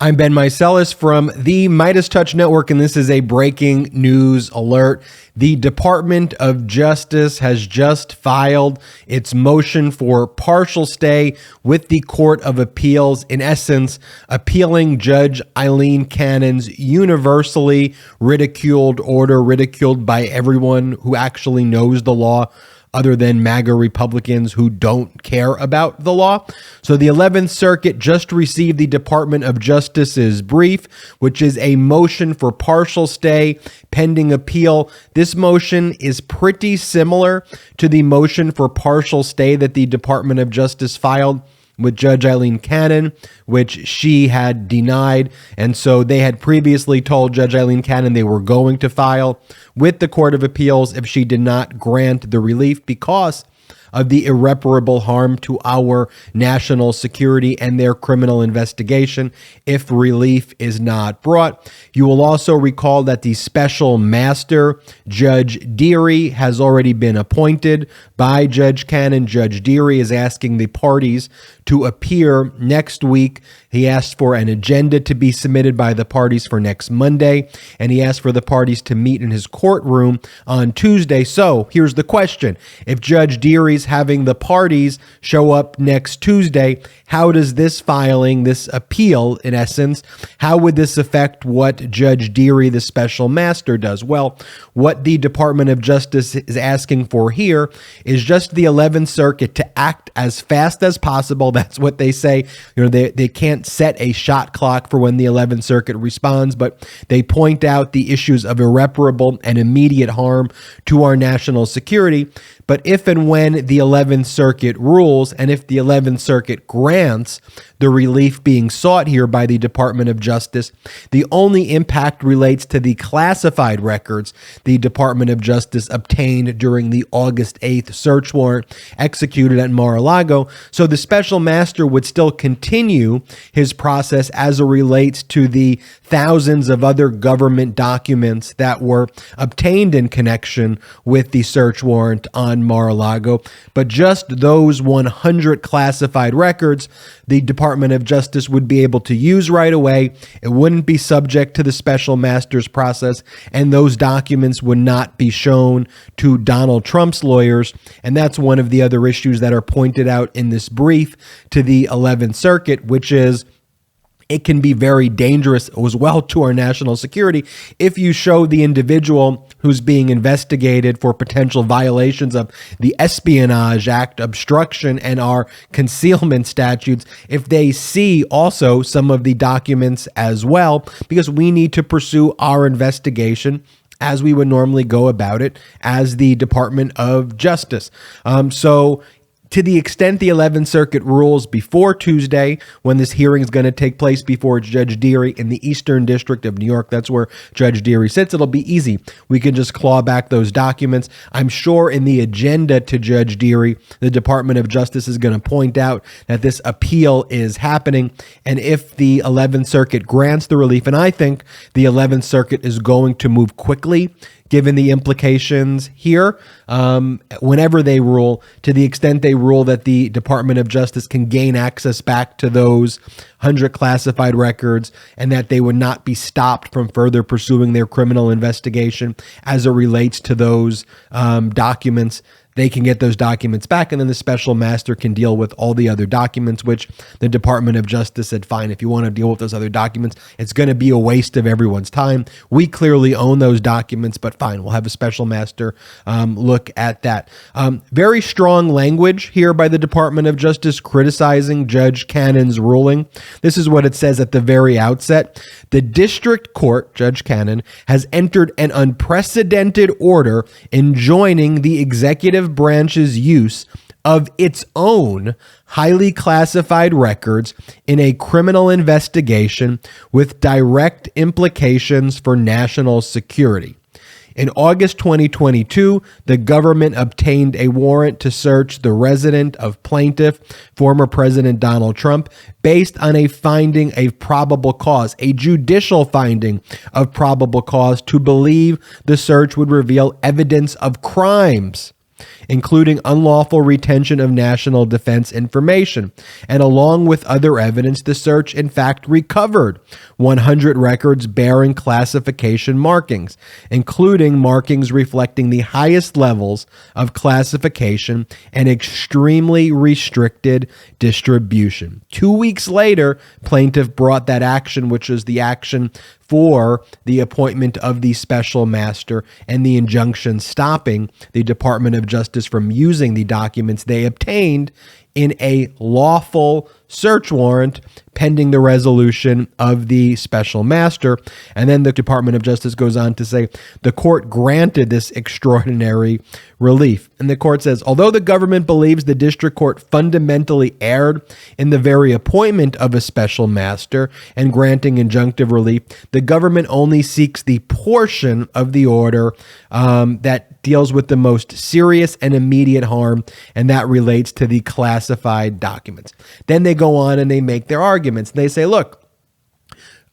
I'm Ben Meiselas from the MeidasTouch Network, and this is a breaking news alert. The Department of Justice has just filed its motion for partial stay with the Court of Appeals, in essence, appealing Judge Aileen Cannon's universally ridiculed order, ridiculed by everyone who actually knows the law, other than MAGA Republicans who don't care about the law. So the 11th Circuit just received the Department of Justice's brief, which is a motion for partial stay pending appeal. This motion is pretty similar to the motion for partial stay that the Department of Justice filed with Judge Aileen Cannon, which she had denied. And so they had previously told Judge Aileen Cannon they were going to file with the Court of Appeals if she did not grant the relief because of the irreparable harm to our national security and their criminal investigation if relief is not brought. You will also recall that the special master, Judge Deary, has already been appointed by Judge Cannon. Judge Deary is asking the parties to appear next week. He asked for an agenda to be submitted by the parties for next Monday, and he asked for the parties to meet in his courtroom on Tuesday. So here's the question. If Judge Deary's having the parties show up next Tuesday, how does this filing, this appeal, in essence, how would this affect what Judge Deary, the special master, does? Well, what the Department of Justice is asking for here is just the 11th Circuit to act as fast as possible. That's what they say. You know, they can't set a shot clock for when the 11th Circuit responds, but they point out the issues of irreparable and immediate harm to our national security. But if and when the 11th Circuit rules, and if the 11th Circuit grants the relief being sought here by the Department of Justice, the only impact relates to the classified records the Department of Justice obtained during the August 8th search warrant executed at Mar-A-Lago. So the special master would still continue his process as it relates to the thousands of other government documents that were obtained in connection with the search warrant on Mar-A-Lago. But just those 100 classified records, the Department of Justice would be able to use right away. It wouldn't be subject to the special master's process, and those documents would not be shown to Donald Trump's lawyers. And that's one of the other issues that are pointed out in this brief to the 11th Circuit, which is it can be very dangerous as well to our national security if you show the individual who's being investigated for potential violations of the Espionage Act, obstruction, and our concealment statutes, if they see also some of the documents as well, because we need to pursue our investigation as we would normally go about it as the Department of Justice. So to the extent the 11th Circuit rules before Tuesday, when this hearing is going to take place before Judge Deary in the Eastern District of New York, that's where Judge Deary sits, it'll be easy. We can just claw back those documents. I'm sure in the agenda to Judge Deary, the Department of Justice is going to point out that this appeal is happening. And if the 11th Circuit grants the relief, and I think the 11th Circuit is going to move quickly, given the implications here, whenever they rule, to the extent they rule that the Department of Justice can gain access back to those 100 classified records and that they would not be stopped from further pursuing their criminal investigation as it relates to those documents, they can get those documents back, and then the special master can deal with all the other documents, which the Department of Justice said, fine, if you want to deal with those other documents, it's going to be a waste of everyone's time. We clearly own those documents, but fine, we'll have a special master look at that. Very strong language here by the Department of Justice criticizing Judge Cannon's ruling. This is what it says at the very outset. The district court, Judge Cannon, has entered an unprecedented order enjoining the executive branch's use of its own highly classified records in a criminal investigation with direct implications for national security. In August 2022, the government obtained a warrant to search the residence of plaintiff, former President Donald Trump, based on a finding of probable cause, a judicial finding of probable cause to believe the search would reveal evidence of crimes including unlawful retention of national defense information. And along with other evidence, the search in fact recovered 100 records bearing classification markings, including markings reflecting the highest levels of classification and extremely restricted distribution. 2 weeks later, plaintiff brought that action, which was the action for the appointment of the special master and the injunction stopping the Department of Justice from using the documents they obtained in a lawful search warrant pending the resolution of the special master. And then the Department of Justice goes on to say the court granted this extraordinary relief. And the court says, although the government believes the district court fundamentally erred in the very appointment of a special master and granting injunctive relief, the government only seeks the portion of the order that deals with the most serious and immediate harm, and that relates to the classified documents. Then they go on and they make their arguments. They say, look,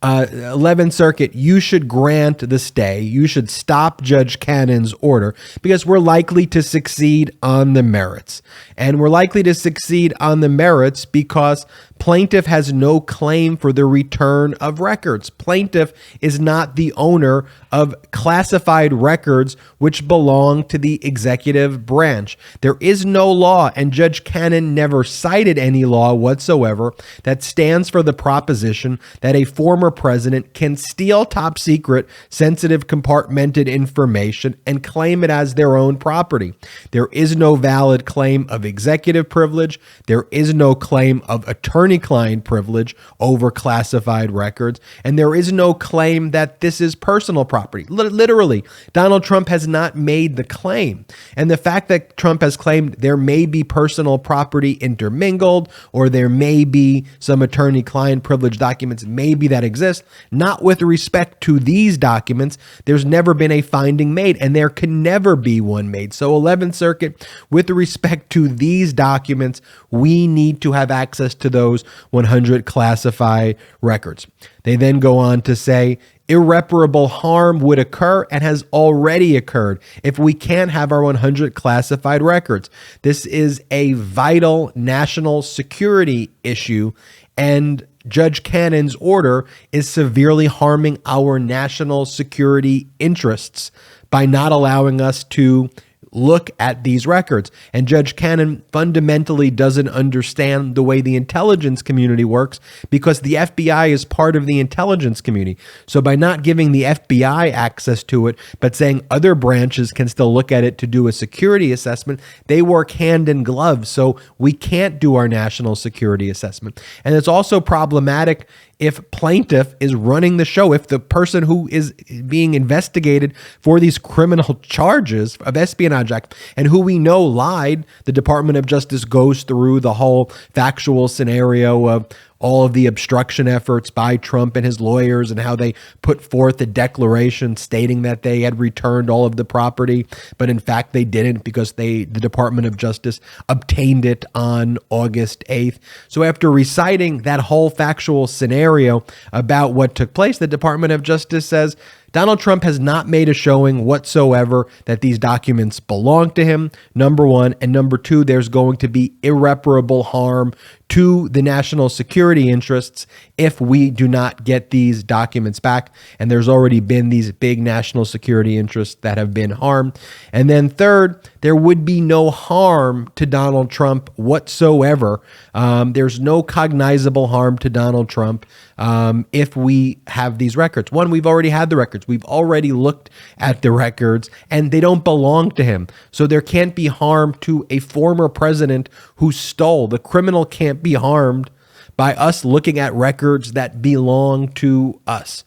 11th Circuit, you should grant the stay. You should stop Judge Cannon's order because we're likely to succeed on the merits. And we're likely to succeed on the merits because plaintiff has no claim for the return of records. Plaintiff is not the owner of classified records which belong to the executive branch. There is no law, and Judge Cannon never cited any law whatsoever that stands for the proposition that a former president can steal top secret, sensitive, compartmented information and claim it as their own property. There is no valid claim of executive privilege. There is no claim of attorney-client privilege over classified records. And there is no claim that this is personal property. Literally, Donald Trump has not made the claim. And the fact that Trump has claimed there may be personal property intermingled, or there may be some attorney-client privilege documents, maybe that exist, not with respect to these documents. There's never been a finding made, and there can never be one made. So 11th Circuit, with respect to these documents, we need to have access to those 100 classified records. They then go on to say irreparable harm would occur and has already occurred if we can't have our 100 classified records. This is a vital national security issue, and Judge Cannon's order is severely harming our national security interests by not allowing us to look at these records. And Judge Cannon fundamentally doesn't understand the way the intelligence community works because the FBI is part of the intelligence community. So by not giving the FBI access to it, but saying other branches can still look at it to do a security assessment, they work hand in glove. So we can't do our national security assessment. And it's also problematic if plaintiff is running the show, if the person who is being investigated for these criminal charges of Espionage Act and who we know lied, the Department of Justice goes through the whole factual scenario of all of the obstruction efforts by Trump and his lawyers and how they put forth a declaration stating that they had returned all of the property, but in fact they didn't because the Department of Justice obtained it on August 8th. So after reciting that whole factual scenario about what took place, the Department of Justice says Donald Trump has not made a showing whatsoever that these documents belong to him, number one. And number two, there's going to be irreparable harm to the national security interests if we do not get these documents back. And there's already been these big national security interests that have been harmed. And then third, there would be no harm to Donald Trump whatsoever. There's no cognizable harm to Donald Trump if we have these records. One, we've already had the records. We've already looked at the records and they don't belong to him. So there can't be harm to a former president who stole. The criminal can't be harmed by us looking at records that belong to us.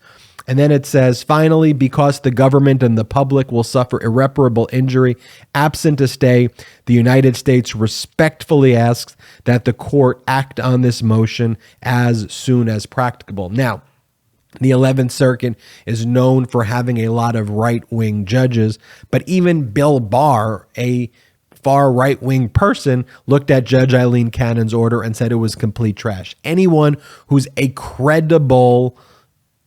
And then it says, finally, because the government and the public will suffer irreparable injury absent a stay, the United States respectfully asks that the court act on this motion as soon as practicable. Now, the 11th Circuit is known for having a lot of right-wing judges, but even Bill Barr, a far right-wing person, looked at Judge Eileen Cannon's order and said it was complete trash. Anyone who's a credible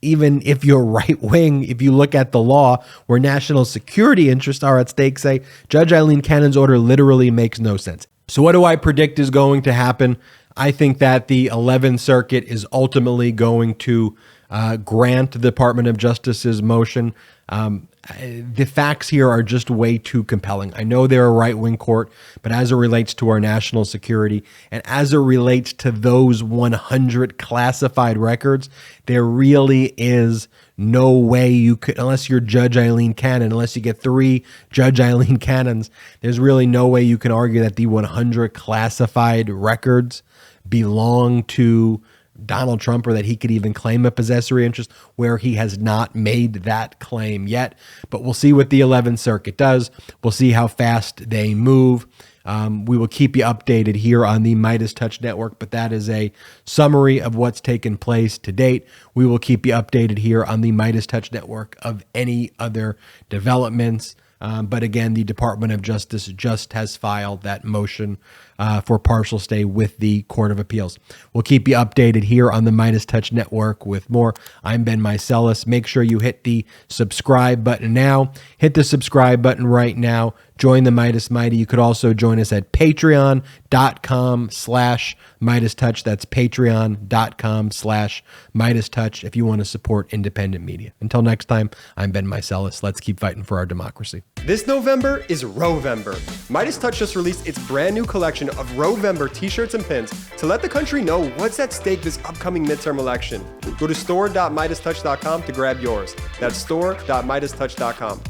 even if you're right wing, if you look at the law where national security interests are at stake, say Judge Eileen Cannon's order literally makes no sense. So what do I predict is going to happen? I think that the 11th Circuit is ultimately going to grant the Department of Justice's motion. The facts here are just way too compelling. I know they're a right-wing court, but as it relates to our national security and as it relates to those 100 classified records, there really is no way you could, unless you're Judge Eileen Cannon, unless you get 3 Judge Eileen Cannons, there's really no way you can argue that the 100 classified records belong to Donald Trump or that he could even claim a possessory interest where he has not made that claim yet. But we'll see what the 11th Circuit does. We'll see how fast they move. We will keep you updated here on the MeidasTouch Network, but that is a summary of what's taken place to date. We will keep you updated here on the MeidasTouch Network of any other developments. But again, the Department of Justice just has filed that motion for partial stay with the Court of Appeals. We'll keep you updated here on the MeidasTouch Network with more. I'm Ben Meiselas. Make sure you hit the subscribe button now. Hit the subscribe button right now. Join the Meidas Mighty. You could also join us at patreon.com/MeidasTouch. That's patreon.com/MeidasTouch if you want to support independent media. Until next time, I'm Ben Meiselas. Let's keep fighting for our democracy. This November is Rowvember. MeidasTouch just released its brand new collection of Rowvember t-shirts and pins to let the country know what's at stake this upcoming midterm election. Go to store.MeidasTouch.com to grab yours. That's store.MeidasTouch.com.